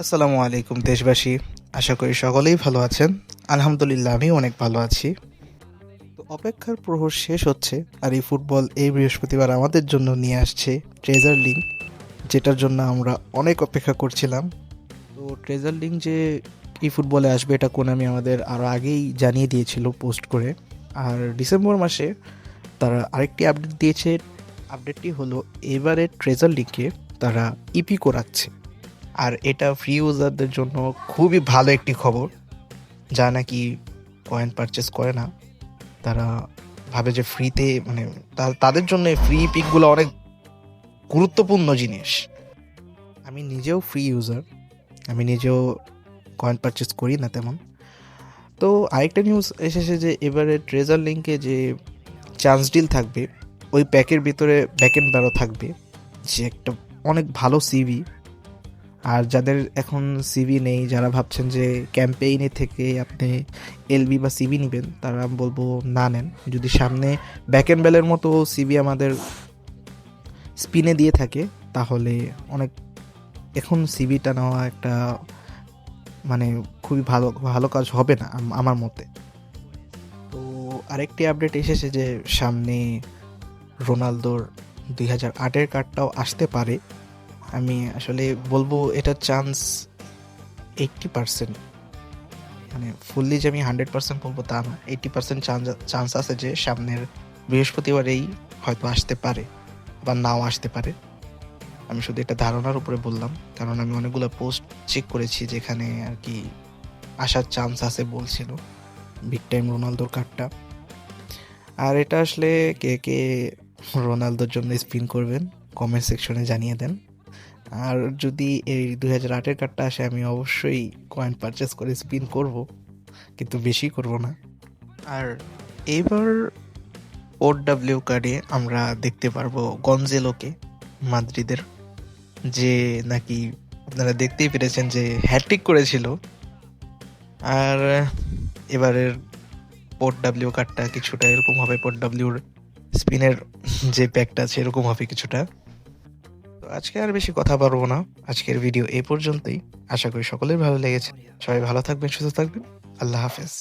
আসসালামু আলাইকুম দেশবাসী। আশা করি সকলেই ভালো আছেন। আলহামদুলিল্লাহ আমি অনেক ভালো আছি। তো অপেক্ষার প্রহর শেষ হচ্ছে, আর এই ফুটবল এই বৃহস্পতিবার আমাদের জন্য নিয়ে আসছে ট্রেজার লিঙ্ক, যেটার জন্য আমরা অনেক অপেক্ষা করছিলাম। তো ট্রেজার লিঙ্ক যে এই ফুটবলে আসবে এটা কোনামি আমাদের আরও আগেই জানিয়ে দিয়েছিল পোস্ট করে। আর ডিসেম্বর মাসে তারা আরেকটি আপডেট দিয়েছে। আপডেটটি হলো এবারে ট্রেজার লিঙ্কে তারা ইপি করাচ্ছে, আর এটা ফ্রি ইউজারদের জন্য খুবই ভালো একটি খবর। যা নাকি কয়েন পারচেস করে না, তারা ভাবে যে ফ্রিতে, মানে তাদের জন্য ফ্রি পিকগুলো অনেক গুরুত্বপূর্ণ জিনিস। আমি নিজেও ফ্রি ইউজার, আমি নিজেও কয়েন পারচেস করি না তেমন। তো আরেকটা নিউজ এসেছে যে এবারে ট্রেজার লিঙ্কে যে চান্স ডিল থাকবে, ওই প্যাকের ভিতরে ব্যাকেন্ড ব্যারো থাকবে, যে একটা অনেক ভালো সিভি। আর যাদের এখন সিভি নেই, যারা ভাবছেন যে ক্যাম্পেইনে থেকে আপনি এলবি বা সিভি নেবেন, তারা আমি বলবো না নেন। যদি সামনে ব্যাক এন্ড বেলের মতো সিভি আমাদের স্পিনে দিয়ে থাকে, তাহলে অনেক এখন সিভিটা নেওয়া একটা মানে খুবই ভালো ভালো কাজ হবে না আমার মতে। তো আরেকটি আপডেট এসেছে যে সামনে রোনালদোর 2008-এর কার্ডটাও আসতে পারে। আমি আসলে বলবো এটার চান্স 80%, মানে ফুললি যে আমি 100% বলবো তা না, 80% চান্স আছে যে সামনের বৃহস্পতিবারেই হয়তো আসতে পারে বা নাও আসতে পারে। আমি শুধু এটা ধারণার উপরে বললাম, কারণ আমি অনেকগুলো পোস্ট চেক করেছি যেখানে আর কি আসার চান্স আছে বলছিল বিগ টাইম রোনালদোর কার্ডটা। আর এটা আসলে কে কে রোনালদোর জন্য স্পিন করবেন কমেন্ট সেকশনে জানিয়ে দেন। আর যদি এই 2008-এর কার্ডটা আসে, আমি অবশ্যই কয়েন পারচেস করে স্পিন করব, কিন্তু বেশি করব না। আর এবার ওডব্লিউ কার্ডে আমরা দেখতে পারবো গনজেলোকে, মাদ্রিদের, যে নাকি আপনারা দেখতেই পেরেছেন যে হ্যাটট্রিক করেছিল। আর এবারের পোর্ট ডাব্লিউ কার্ডটা কিছুটা এরকম হবে, পোর্ট ডাব্লিউর স্পিনের যে প্যাকটা আছে এরকম হবে কিছুটা। তো আজকে আর বেশি কথা পারবো না, আজকের ভিডিও এই পর্যন্তই। আশা করি সকলের ভালো লেগেছে। সবাই ভালো থাকবেন, সুস্থ থাকবেন। আল্লাহ হাফেজ।